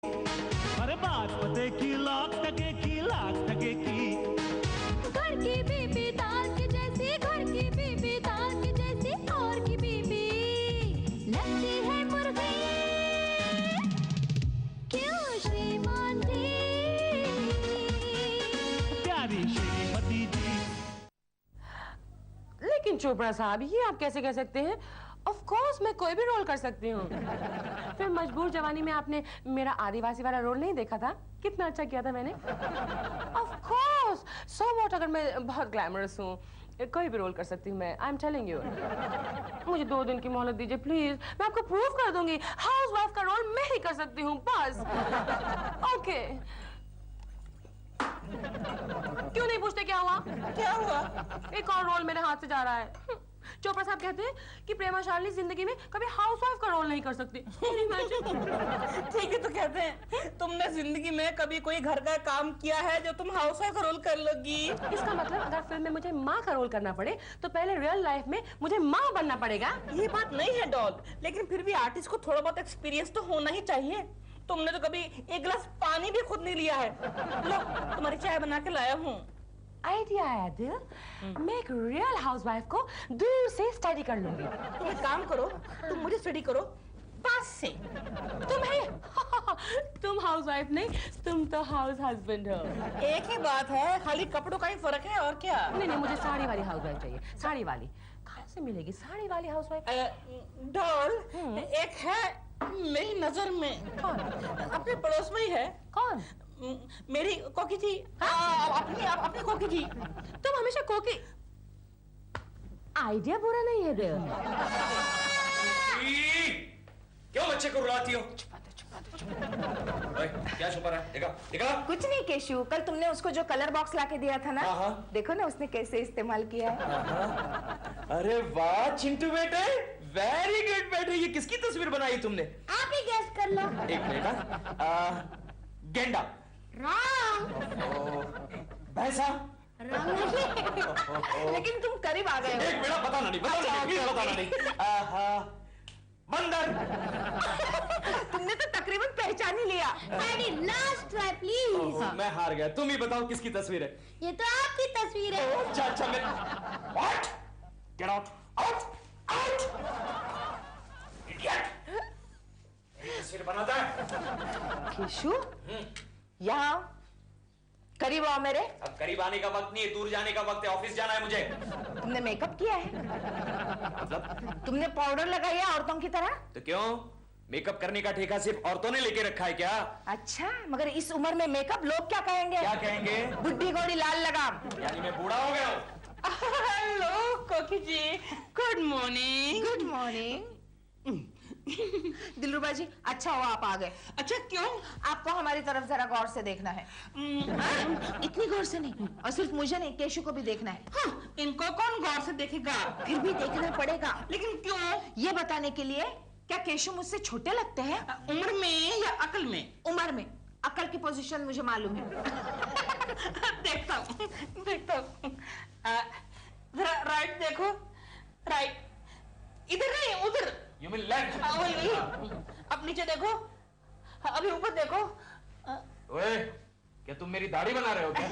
अरे बात पते की लाख टके की लाख टके की। घर की बीबी दाल की जैसी, घर की बीबी दाल की जैसी, और की बीबी लगती है मुर्गी। क्यों श्रीमान जी, प्यारी श्रीमती जी। लेकिन चोपड़ा साहब, ये आप कैसे कह सकते हैं? ऑफ कोर्स मैं कोई भी रोल कर सकती हूँ। फिर मजबूर जवानी में आपने मेरा आदिवासी वाला रोल नहीं देखा था? कितना अच्छा किया था मैंने। ऑफ कोर्स, सो व्हाट, अगर मैं बहुत ग्लैमरस हूँ, कोई भी रोल कर सकती हूँ मैं। I am telling you. मुझे 2 दिन की मोहलत दीजिए प्लीज, मैं आपको प्रूव कर दूंगी हाउस वाइफ का रोल मैं ही कर सकती हूँ, बस। ओके। क्यों नहीं पूछते क्या हुआ? क्या हुआ? एक और रोल मेरे हाथ से जा रहा है। चोपड़ा साहब कहते हैं कि प्रेमा शालिनी जिंदगी में कभी हाउसवाइफ का रोल नहीं कर सकती। ठीक है, तो कहते हैं तुमने जिंदगी में कभी कोई घर का काम किया है जो तुम हाउसवाइफ का रोल कर लोगी? इसका मतलब अगर फिल्म में मुझे माँ का रोल करना पड़े तो पहले रियल लाइफ में मुझे माँ बनना पड़ेगा। ये बात नहीं है डॉल, लेकिन फिर भी आर्टिस्ट को थोड़ा बहुत एक्सपीरियंस तो होना ही चाहिए। तुमने तो कभी एक गिलास पानी भी खुद नहीं लिया है। लो, तुम्हारी चाय बना के लाया हूँ। आइडिया आया दिल, मैं एक रियल हाउसवाइफ को दूर से स्टडी कर लूंगी। तुम एक काम करो, तुम मुझे स्टडी करो पास से। तुम हाउसवाइफ नहीं, तुम तो हाउस हस्बैंड हो। एक ही बात है, खाली कपड़ों का ही फर्क है, और क्या? नहीं, मुझे साड़ी वाली हाउसवाइफ चाहिए। साड़ी वाली कहाँ से मिलेगी? साड़ी वाली हाउसवाइफ? डॉल, एक है मेरी नजर में। कौन? अपने पड़ोस में ही है। कौन? मेरी कोकी जी। अपनी कोकी जी। तुम हमेशा कोकी। आइडिया बुरा नहीं है दिल। क्यों बच्चे को रुलाती हो? क्या छुपा रहा है? देखा? कुछ नहीं केशु, कल तुमने उसको जो कलर बॉक्स लाके दिया था ना, देखो ना उसने कैसे इस्तेमाल किया है। अरे वाह चिंटू बेटे, वेरी गुड बेटे। ये किसकी तस्वीर बनाई तुमने? आप ही गैस कर लो। एक मिनट। गेंडा, भैंसा, लेकिन तुम करीब आ गए हो। एक मिनट, बताना नहीं। बंदर। तुमने तो तकरीबन पहचान ही लिया। Last try please. मैं हार गया, तुम ही बताओ किसकी तस्वीर है? ये तो आपकी तस्वीर है। अच्छा मैं व्हाट? Get out. इडियट। तस्वीर बनाता है केशु, यहाँ करीब आओ मेरे। अब करीब आने का वक्त नहीं है, दूर जाने का वक्त है, ऑफिस जाना है मुझे। तुमने मेकअप किया है? मतलब? तुमने पाउडर लगाया औरतों की तरह? तो क्यों? मेकअप करने का ठेका सिर्फ औरतों ने लेके रखा है क्या? अच्छा, मगर इस उम्र में मेकअप लोग क्या कहेंगे? क्या कहेंगे? बुड्ढी घोड़ी लाल लगाम। यानी मैं बूढ़ा हो गया हूँ? Hello Koki ji, good morning. Good morning. Dilruba ji, अच्छा हुआ आप आ गए। अच्छा, क्यों? आपको हमारी तरफ जरा गौर से देखना है। इतनी गौर से नहीं, और सिर्फ मुझे नहीं, केशु को भी देखना है। हाँ, इनको कौन गौर से देखेगा? फिर भी देखना पड़ेगा। लेकिन क्यों? ये बताने के लिए, क्या केशु मुझसे छोटे लगते हैं? उम्र में या अकल में? उम्र में। अकल की पोजीशन मुझे मालूम है। देखता हूँ। जरा राइट देखो, राइट। इधर नहीं, उधर। You mean left? वही। अब नीचे देखो, अभी ऊपर देखो। ओए, क्या तुम मेरी दाढ़ी बना रहे हो क्या?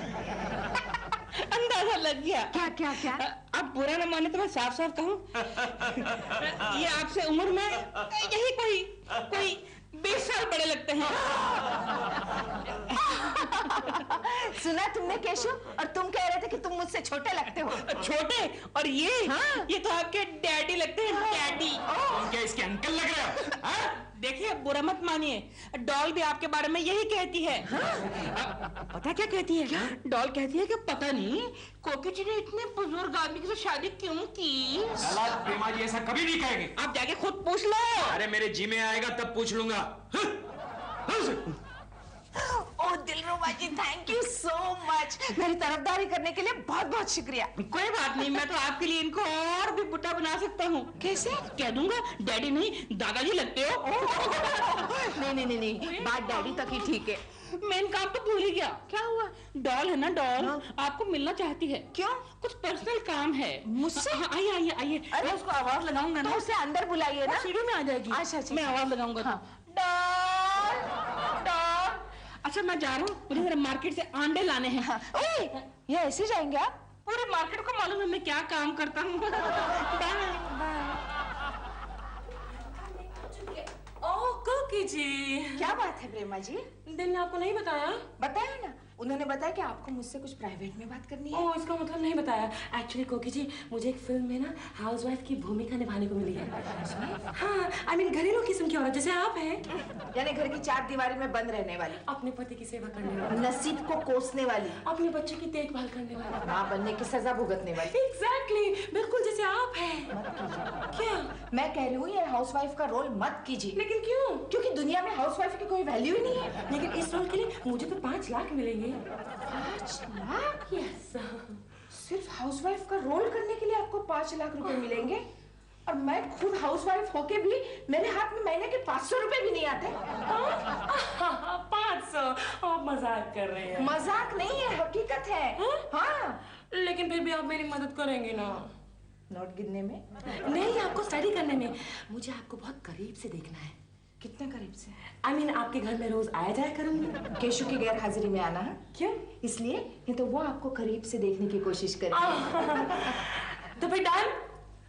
अंदाजा लग गया। क्या? अब बुरा न माने तो मैं साफ साफ कहूँ, ये आपसे उम्र में यही कोई 20 साल बड़े लगते हैं। सुना तुमने केशु? और तुम कह रहे थे कि तुम मुझसे छोटे लगते हो। छोटे? और ये? हाँ। ये तो आपके डैडी लगते हैं, डैडी। तुम क्या इसके अंकल लग रहे हो? हाँ? देखिए, बुरा मत मानिए, डॉल भी आपके बारे में यही कहती है। पता क्या कहती है? डॉल कहती है कि पता नहीं कोकी जी ने इतने बुजुर्ग आदमी के साथ शादी क्यों की। प्रेमा जी ऐसा कभी नहीं कहेंगे। आप जाके खुद पूछ लो। अरे मेरे जी में आएगा तब पूछ लूंगा। ओह दिलरुबा जी, थैंक यू सो मच। मेरी तरफदारी करने के लिए बहुत बहुत शुक्रिया। कोई बात नहीं, मैं तो आपके लिए इनको और भी बुढ़ा बना सकता हूँ। कैसे? कह दूंगा डैडी नहीं दादाजी लगते हो। नहीं, बात डैडी तक ही ठीक है। मेन काम तो भूल ही गया। क्या हुआ? डॉल है ना, डॉल आपको मिलना चाहती है। क्यों? कुछ पर्सनल काम है मुझसे? आइए। अरे उसको आवाज लगाऊंगा ना, तो उसे अंदर बुलाइए ना। सीढ़ी में आ जाएगी। अच्छा। मैं आवाज लगाऊंगा। Doll, doll. अच्छा मैं जा रहा हूँ, मुझे जरा मार्केट से अंडे लाने हैं। हाँ। ओए, ये ऐसे जाएंगे आप? पूरे मार्केट को मालूम है मैं क्या काम करता हूँ। ओह कुकी जी, क्या बात है प्रेमा जी? दिल ने आपको नहीं बताया? बताया ना, उन्होंने बताया कि आपको मुझसे कुछ प्राइवेट में बात करनी है। ओह, इसका मतलब नहीं बताया। एक्चुअली कोकी जी, मुझे एक फिल्म में ना हाउसवाइफ की भूमिका निभाने को मिली है। हाँ, आई मीन घरेलू किस्म की औरत जैसे आप हैं। यानी घर की चार दीवारी में बंद रहने वाली, अपने पति की सेवा करने वाली, नसीब को कोसने वाली, अपने बच्चे की देखभाल करने वाली, माँ बनने की सजा भुगतने वाली। एग्जैक्टली, बिल्कुल जैसे आप हैं। मत कीजिए। क्या? मैं कह रही हूँ ये हाउसवाइफ का रोल मत कीजिए। लेकिन क्यों? क्योंकि दुनिया में हाउसवाइफ की कोई वैल्यू ही नहीं है। लेकिन इस रोल के लिए मुझे तो 5 लाख मिलेंगे। 5 लाख? यस। सिर्फ हाउसवाइफ का रोल करने के लिए आपको 5 लाख रुपए मिलेंगे? और मैं खुद हाउसवाइफ होके भी मेरे हाथ में महीने के 500 रुपए भी नहीं आते। 500? आप मजाक कर रहे हैं। मजाक नहीं है, हकीकत है। हाँ। लेकिन फिर भी आप मेरी मदद करेंगे ना? नोट गिनने में? नहीं, आपको स्टडी करने में। मुझे आपको बहुत करीब से देखना है। कितने करीब से? आई मीन आपके घर में रोज आया जाया करूंगी। केशु की गैर हाजिरी में आना है। क्यों? इसलिए नहीं तो वो आपको करीब से देखने की कोशिश करेंगे। तो फिर डन?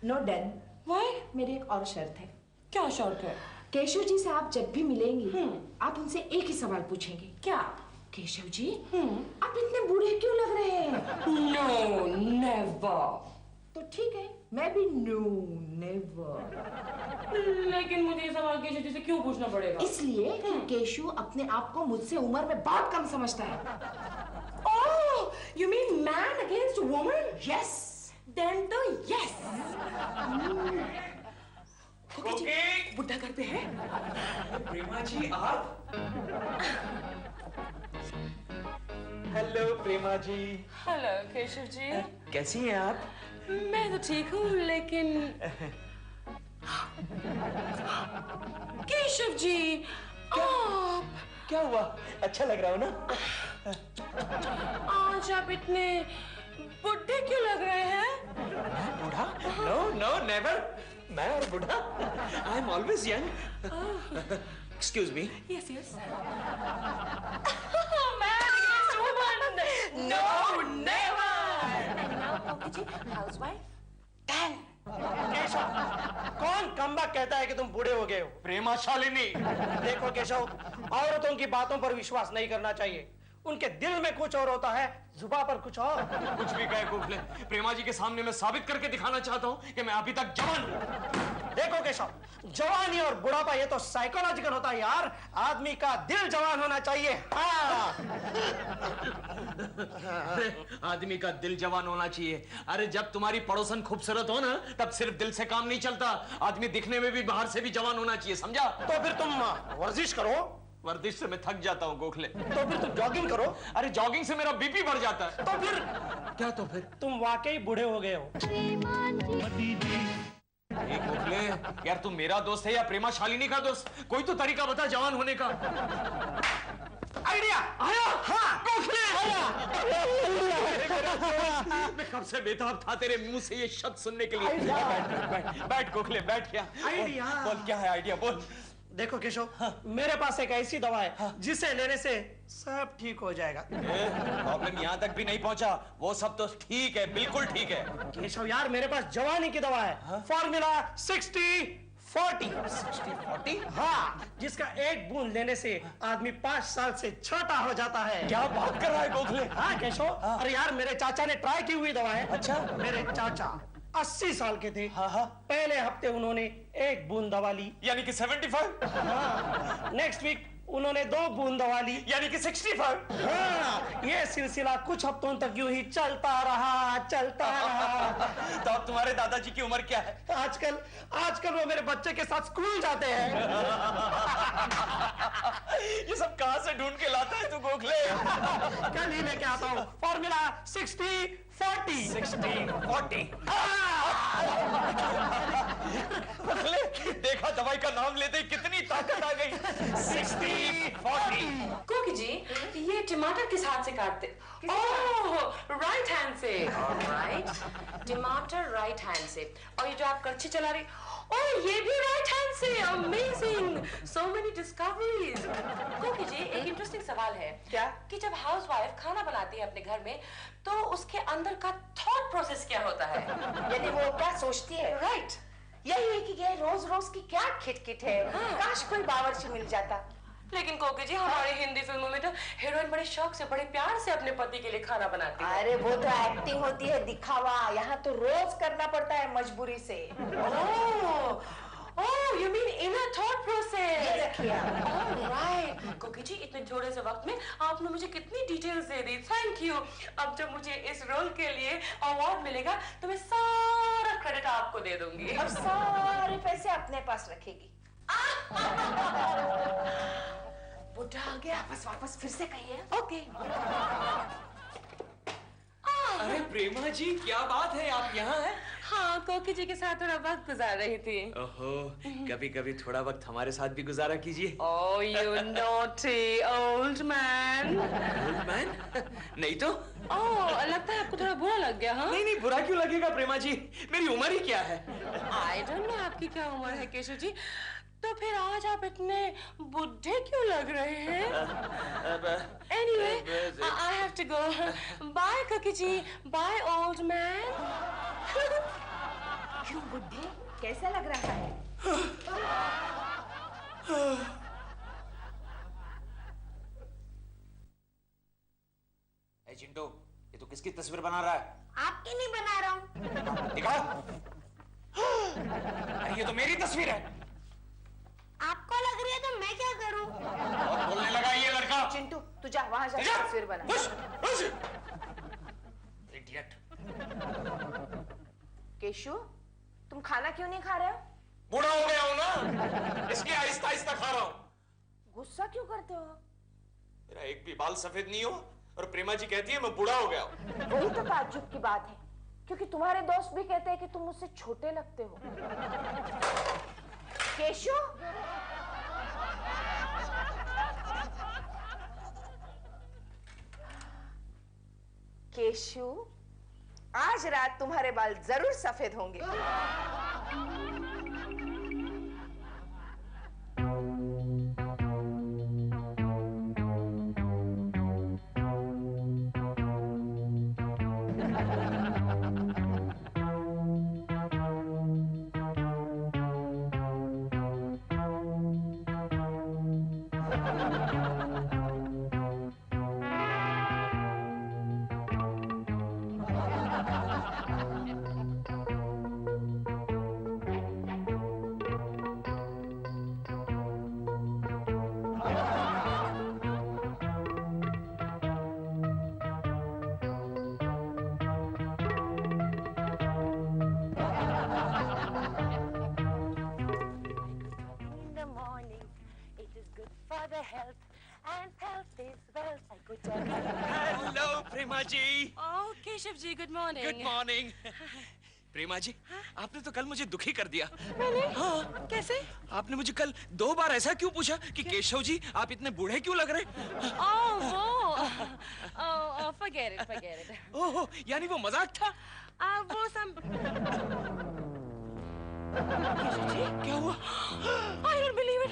No done. Why? मेरी एक और शर्त है। क्या शर्त है? केशव जी से आप जब भी मिलेंगी आप उनसे एक ही सवाल पूछेंगे। क्या? केशव जी, आप इतने बूढ़े क्यों लग रहे हैं? No never. तो ठीक है, मैं भी नो नेवर। लेकिन मुझे ये सवाल केशव जी से क्यों पूछना पड़ेगा? इसलिए कि केशु अपने आप को मुझसे उम्र में बहुत कम समझता है। Oh, you mean man against woman? Yes. Then तो yes. कोकी! बुड्ढा घर पे है? प्रेमा जी आप? हेलो प्रेमा जी। हेलो केशव जी। कैसी हैं आप? मैं तो ठीक हूँ, लेकिन केशव जी आप क्या हुआ? अच्छा लग रहा हो ना? आज आप इतने बुढ़े क्यों लग रहे हैं? बूढ़ा? No no never. मैं और बूढ़ा? I am always young. Excuse me. Yes, yes. Man against woman. No, never. And now, Koki ji, housewife. Keshav, कौन कमबख्त कहता है कि तुम बूढ़े हो गए हो? प्रेमा शालिनी। देखो केशव, औरतों की बातों पर विश्वास नहीं करना चाहिए। उनके दिल में कुछ और होता है, जुबान पर कुछ और। कुछ भी कहे गोखले, प्रेमा जी के सामने मैं साबित करके दिखाना चाहता हूँ कि मैं अभी तक जवान हूँ। देखो केशव, जवानी और बुढ़ापा ये तो साइकोलॉजिकल होता है यार। आदमी का दिल जवान होना चाहिए। हाँ। आदमी का दिल जवान होना चाहिए। अरे जब तुम्हारी पड़ोसन खूबसूरत हो ना, तब सिर्फ दिल से काम नहीं चलता। आदमी दिखने में भी बाहर से भी जवान होना चाहिए, समझा? तो फिर तुम वर्जिश करो। वर्जिश से मैं थक जाता हूँ गोखले। तो फिर तुम जॉगिंग करो। अरे जॉगिंग से मेरा बीपी बढ़ जाता है। तो फिर क्या? तो फिर तुम वाकई बूढ़े हो गए हो। गोखले यार, तू मेरा दोस्त है या प्रेमा शालिनी का दोस्त? कोई तो तरीका बता जवान होने का। आइडिया आया। हाँ, गोखले आया। मैं कब से बेताब था तेरे मुंह से ये शब्द सुनने के लिए। बैठ गोखले, बैठ। क्या आइडिया? बोल, क्या है आइडिया? बोल। देखो केशव, मेरे पास एक ऐसी दवा है जिसे लेने से सब ठीक हो जाएगा। प्रॉब्लम यहाँ तक भी नहीं पहुँचा, वो सब तो ठीक है, बिल्कुल ठीक है। केशव यार, मेरे पास जवानी की दवा है। फॉर्मूला 60-40। 60-40? हाँ, जिसका एक बूंद लेने से आदमी 5 साल से छोटा हो जाता है। क्या बात कर रहा है गोखले? हाँ केशव, अरे यार मेरे चाचा ने ट्राई की हुई दवा है। अच्छा? मेरे चाचा 80 साल के थे। हाँ। पहले हफ्ते उन्होंने एक बूंद दवा ली, यानी कि 75? हाँ। नेक्स्ट वीक उन्होंने 2 बूंद दवा ली, यानी कि 65? हाँ। ये सिलसिला कुछ हफ्तों तक यूं ही चलता रहा। तो अब तुम्हारे दादाजी की उम्र क्या है? आजकल वो मेरे बच्चे के साथ स्कूल जाते हैं। ये सब कहां से ढूंढ के लाता है तू गोखले? कल ही लेके आता हूँ। फॉर्मूला 60-40। 60-40। गोखले, देखा दवाई का नाम लेते ही कितनी ताकत आ गई। 60-40। कोकी जी, ये टमाटर किस हाथ से काटते? ओह, राइट हैंड से। ऑलराइट, टमाटर राइट हैंड से। और ये जो आप कड़छी चला रही, ओह ये भी राइट हैंड से। Amazing, so many discoveries. कोकी जी, एक इंटरेस्टिंग सवाल है। क्या? कि जब हाउसवाइफ खाना बनाती है अपने घर में, तो उसके अंदर का थॉट प्रोसेस क्या होता है? यानी वो क्या सोचती है? राइट। यही है कि ये रोज रोज की क्या खिटखिट है। काश कोई बावर्ची मिल जाता। लेकिन कोकी जी, हमारी हिंदी फिल्मों में तो हीरोइन बड़े शौक से, बड़े प्यार से अपने पति के लिए खाना बनाती है। अरे वो तो एक्टिंग होती है, दिखावा। यहाँ तो रोज करना पड़ता है मजबूरी से। Oh, you mean inner thought process? ये रखिए। Alright. कोकी जी, इतने थोड़े से वक्त में आपने मुझे कितनी details they the. Thank you. अब जब मुझे इस रोल के लिए अवार्ड मिलेगा तो मैं सारा क्रेडिट आपको दे दूंगी। और सारे पैसे अपने पास रखेगी। बुढ़ा आ गया। वापस फिर से कहिए। ओके। अरे प्रेमा जी, क्या बात है, आप यहाँ हैं? हाँ, कोकी जी के साथ थोड़ा वक्त गुजार रही थी। ओहो, कभी कभी थोड़ा वक्त हमारे साथ भी गुजारा कीजिए। Oh, you naughty old man. Old man? नहीं तो? Oh, लगता है आपको थोड़ा बुरा लग गया, हाँ? नहीं, बुरा क्यों लगेगा प्रेमा जी? मेरी उम्र ही क्या है? I don't know आपकी क्या उम्र है केशव जी। तो फिर आज आप इतने बुढ़े क्यों लग रहे हैं? Anyway, I have to go. Bye, कोकी जी. Bye, old man. क्यों बुढ़े? कैसा लग रहा है? ए चिंटू, ये तो किसकी तस्वीर बना रहा है? आपकी नहीं बना रहा हूँ। दिखा। अरे ये तो मेरी तस्वीर है। आपको लग रही है तो मैं क्या करूँ? और बोलने लगा ये लड़का। चिंटू, तू जा वहाँ जा तस्वीर बना। इडियट। केशु, तुम खाना क्यों नहीं खा रहे हो? बूढ़ा हो गया हूं ना, इसलिए आहिस्ता आहिस्ता खा रहा हूं। गुस्सा क्यों करते हो? मेरा एक भी बाल सफेद नहीं हो और प्रेमा जी कहती है मैं बूढ़ा हो गया हूं। वही तो ताज्जुब की बात है, क्योंकि तुम्हारे दोस्त भी कहते हैं कि तुम मुझसे छोटे लगते हो। केशु, केशु, आज रात तुम्हारे बाल जरूर सफेद होंगे। Hello Prema ji. Oh, Keshav ji, good morning. Good morning. Prema ji, आपने तो कल मुझे दुखी कर दिया। मैंने? हाँ। कैसे? आपने मुझे कल 2 बार ऐसा क्यों पूछा कि केशव जी आप इतने बूढ़े क्यों लग रहे? forget it. ओह, यानी वो मजाक था? वो सम क्या हुआ? I don't believe it.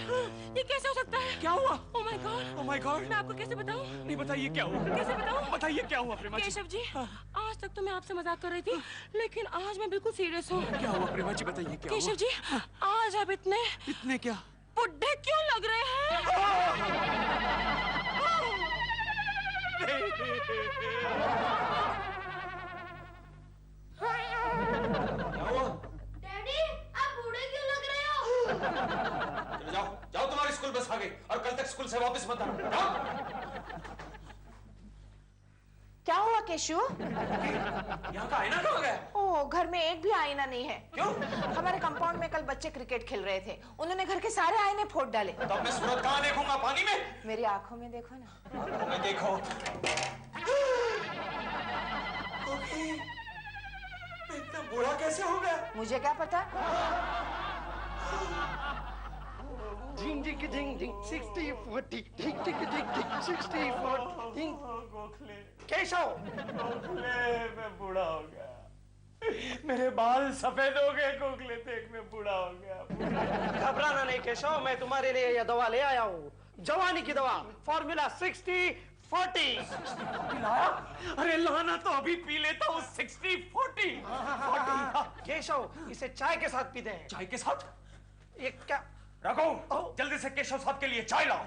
ये कैसे हो सकता है? क्या हुआ? Oh my God. Oh my God. मैं आपको कैसे बताऊं? नहीं, बताइए क्या हुआ? कैसे बताऊं? बताइए क्या हुआ प्रेमा जी? केशव जी, आज तक तो मैं आपसे मजाक कर रही थी, लेकिन आज मैं बिल्कुल सीरियस हूँ। क्या हुआ प्रेमा जी, बताइए क्या केशव हुआ? जी, आज आप इतने इतने क्या? बुढ़े क्यों लग रहे हैं? क्या हुआ? डैडी, आप बूढ़े क्यों लग रहे हो? चलो जाओ, तुम्हारी स्कूल बस आ गई और कल तक स्कूल से वापस मत आना। जाओ। क्या हुआ केशु? यहाँ का आईना कहाँ गया? ओह, घर में एक भी आईना नहीं है। क्यों? हमारे कंपाउंड में कल बच्चे क्रिकेट खेल रहे थे, उन्होंने घर के सारे आईने फोड़ डाले। तो अब मैं सूरत कहाँ देखूंगा? पानी में? मेरी आंखों में देखो ना। आंखों में देखो। मैं इतना बूढ़ा कैसे हो गया? मुझे क्या पता? झिंग झिंग झिंग झिंग 60 40 झिंग झिंग झिंग झिंग 60 40 झिंग। गोखले केशव, गोखले मैं बूढ़ा हो गया, मेरे बाल सफेद हो गए गोखले, देख मैं बूढ़ा हो गया। घबराना नहीं केशव, मैं तुम्हारे लिए यह दवा ले आया हूँ, जवानी की दवा, फॉर्मूला 60-40। पिलाया? अरे लाना तो अभी पी लेता हूँ 60-40। केशव, इसे चाय के साथ पीते हैं। चाय के साथ? ये क्या? रखो, जल्दी से केशव साहब के लिए चाय लाओ।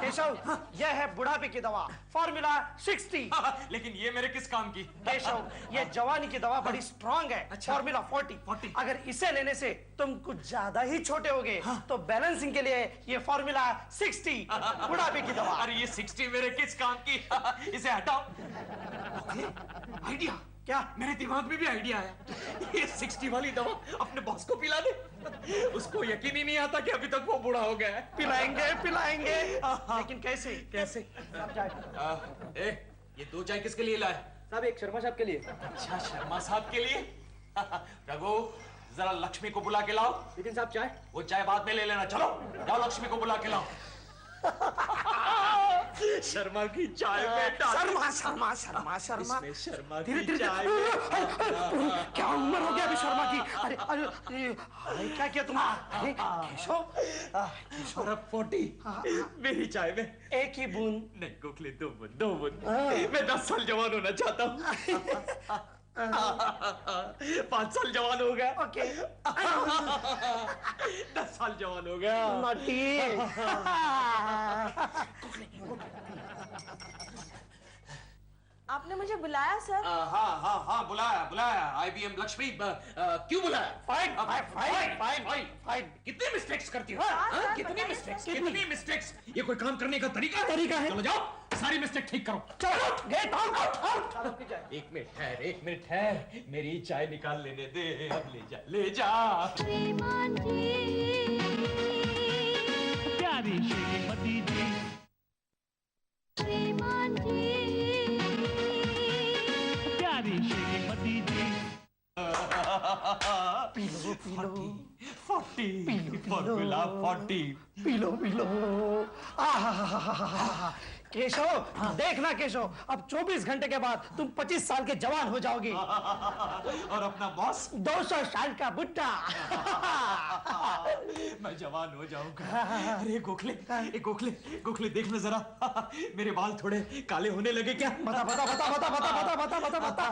केशव, यह है बुढ़ापे की दवा, फॉर्मूला 60। लेकिन ये मेरे किस काम की? केशव, ये जवानी की दवा बड़ी स्ट्रांग है, अच्छा। फॉर्मूला 40। अगर इसे लेने से तुम कुछ ज्यादा ही छोटे होगे, तो बैलेंसिंग के लिए ये फॉर्मूला 60, बुढ़ापे की दवा। अरे ये 60 मेरे किस काम की? इसे हटाओ। आइडिया क्या? मेरे दिमाग में भी आइडिया आया। ये 60 वाली दवा अपने बॉस को पिला दे, उसको यकीन ही नहीं आता कि अभी तक वो बूढ़ा हो गया है। पिलाएंगे पिलाएंगे, लेकिन कैसे? कैसे? ये 2 चाय किसके लिए लाए? साहब, एक शर्मा साहब के लिए। अच्छा, शर्मा साहब के लिए। रघु, जरा लक्ष्मी को बुला के लाओ। लेकिन साहब चाय? वो चाय बाद में ले लेना। चलो जाओ, लक्ष्मी को बुला के लाओ। शर्मा की चाय में शर्मा शर्मा शर्मा शर्मा, इसमें शर्मा धीरे की धीरे। चाय में। क्या उम्र हो गया अभी शर्मा की? अरे अरे अरे, क्या किया तुमने? अरे केशव, और अब 40 मेरी चाय में एक ही बूंद। नहीं गोखले, 2 बूंद, 2 बूंद। मैं 10 साल जवान होना चाहता हूँ। 5 साल जवान हो गया। ओके। 10 साल जवान हो गया। नॉटी। आपने मुझे बुलाया सर? हाँ बुलाया। IBM लक्ष्मी, क्यों बुलाया? फाइन। कितने मिस्टेक्स करती हो? कितनी मिस्टेक्स? ये कोई काम करने का तरीका है? चलो जाओ, सारी मिस्टेक ठीक करो। चलो, गेट आउट। एक मिनट ठहर, मेरी चाय निकाल लेने दे। अब ले जा। श्रीमान जी, प्यारी श्रीमती जी, श्रीमान जी, प्यारी श्रीमती जी। P low 40 formula 40। P low. Keshav, देखना केशव, अब 24 घंटे के बाद तुम 25 साल के जवान हो जाओगे। और अपना बॉस 200 साल का बुड्ढा। मैं जवान हो जाऊंगा। अरे गोखले देखना जरा, मेरे बाल थोड़े काले होने लगे क्या? बता।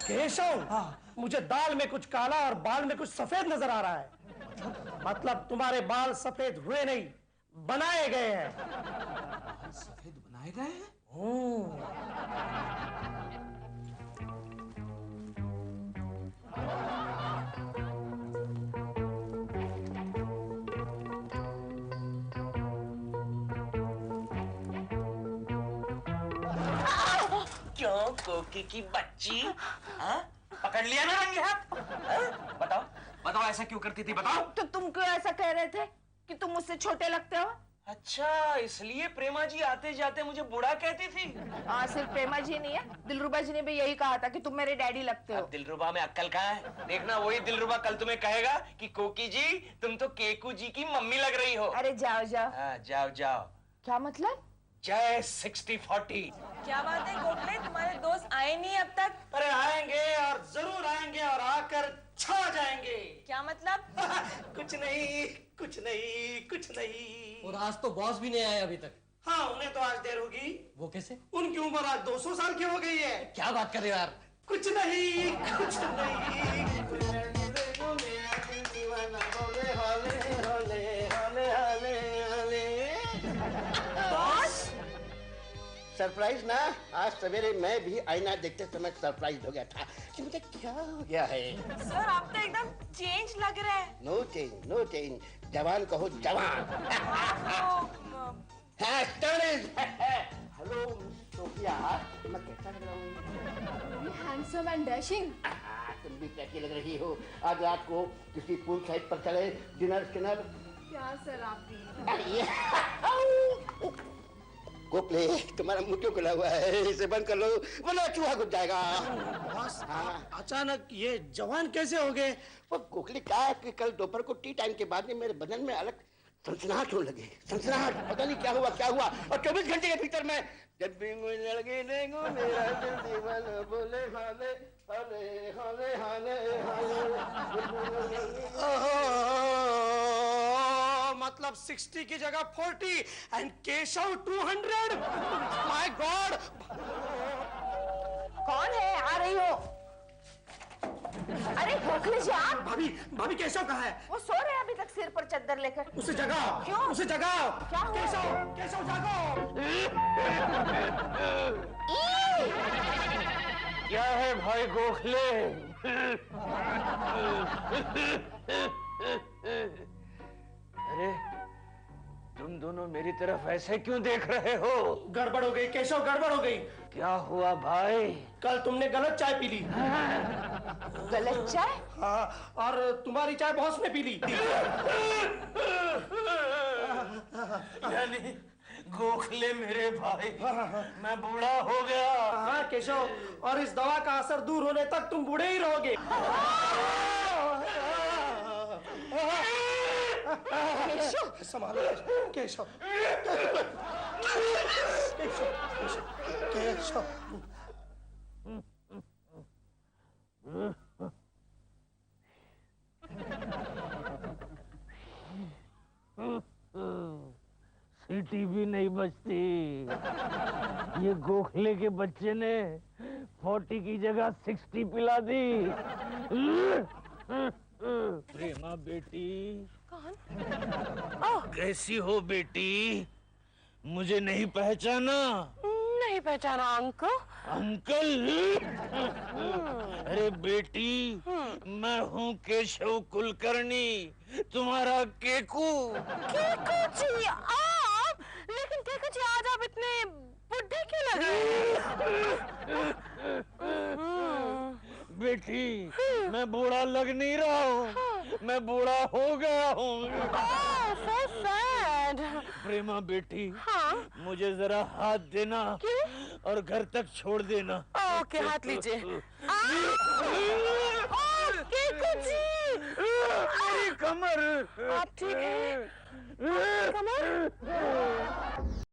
केशव, मुझे दाल में कुछ काला और बाल में कुछ सफेद नजर आ रहा है। मतलब तुम्हारे बाल सफेद हुए नहीं, बनाए गए हैं। सफेद बनाए गए हैं? क्यों कोकी की बच्ची? हाँ? पकड़ लिया ना रंगे हाथ? बताओ ऐसा क्यों करती थी? बताओ। तो तुम क्यों ऐसा कह रहे थे कि तुम मुझसे छोटे लगते हो? अच्छा, इसलिए प्रेमा जी आते जाते मुझे बूढ़ा कहती थी। हाँ, सिर्फ प्रेमा जी नहीं है, दिलरुबा जी ने भी यही कहा था कि तुम मेरे डैडी लगते हो। अब दिलरुबा में अक्ल कहाँ है? देखना वही दिलरुबा कल तुम्हें कहेगा कि कोकी जी तुम तो केकू जी की मम्मी लग रही हो। अरे जाओ। हाँ, जाओ। क्या मतलब? जय 60-40। क्या बात है गोखले, तुम्हारे दोस्त आए नहीं अब तक? अरे आएंगे, और जरूर आएंगे, और आकर छा जाएंगे। क्या मतलब? कुछ नहीं। और आज तो बॉस भी नहीं आए अभी तक। हाँ, उन्हें तो आज देर होगी। वो कैसे? उनकी उम्र आज 200 साल की हो गई है। क्या बात कर रहे हो यार? कुछ नहीं। सरप्राइज ना, आज सवेरे मैं भी आईना देखते समय सरप्राइज हो गया था कि मुझे क्या हो गया है। सर, आप तो एकदम चेंज लग रहे हैं। नो चेंज, जवान कहो जवान। हेलो सोफिया, मैं कैसा लग रहा हूँ? Handsome and dashing. तुम भी कैसी लग रही हो? आज रात को किसी पूल साइड पर चले, डिनर। क्या सर, आप भी? गोखले तुम्हारा मुंह क्यों खुला हुआ है? इसे बंद कर लो वरना चूहा घुस जाएगा। बॉस अचानक ये जवान कैसे हो गए? वो गोखले क्या है कि कल दोपहर को टी टाइम के बाद में मेरे बदन में अलग सनसनाहट होने लगी। सनसनाहट, पता नहीं क्या हुआ। और 24 घंटे के भीतर में जब भी मुझे लड़के देखो मेरा दिल दीवाना बोले हाले हाले हाले हाले हाले। मतलब 60 की जगह 40 एंड केशव 200। My God! कौन है? आ रही हो? अरे गोखले जी आप? भाभी केशव कहाँ है? वो सो रहे हैं अभी तक सिर पर चद्दर लेकर। उसे जगाओ। क्यों? उसे जगाओ। क्या हुआ? केशव जागो। क्या है भाई गोखले? अरे तुम दोनों मेरी तरफ ऐसे क्यों देख रहे हो? गड़बड़ हो गई केशव, गड़बड़ हो गई। क्या हुआ भाई? कल तुमने गलत चाय पी ली। गलत चाय? हाँ, और तुम्हारी चाय बॉस ने पी ली। यानी गोखले मेरे भाई, मैं बूढ़ा हो गया। हाँ केशव, और इस दवा का असर दूर होने तक तुम बूढ़े ही रहोगे। संभालो केशव। केशव सीटी भी नहीं बजती। ये गोखले के बच्चे ने 40 की जगह 60 पिला दी। प्रेमा बेटी। कौन? कैसी हो बेटी? मुझे नहीं पहचाना? नहीं पहचाना अंकल। अंकल? अरे बेटी, मैं हूँ केशव कुलकर्णी, तुम्हारा केकू। केकू जी आप? लेकिन केकू जी आज आप इतने बुढ़े क्यों लग रहे हैं? बेटी, मैं बूढ़ा लग नहीं रहा हूँ, मैं बूढ़ा हो गया हूँ। so sad. प्रेमा बेटी, हाँ? मुझे जरा हाथ देना। क्यों? और घर तक छोड़ देना। ओके, हाथ लीजिए। केकू जी, मेरी कमर। आप ठीक हैं? कमर?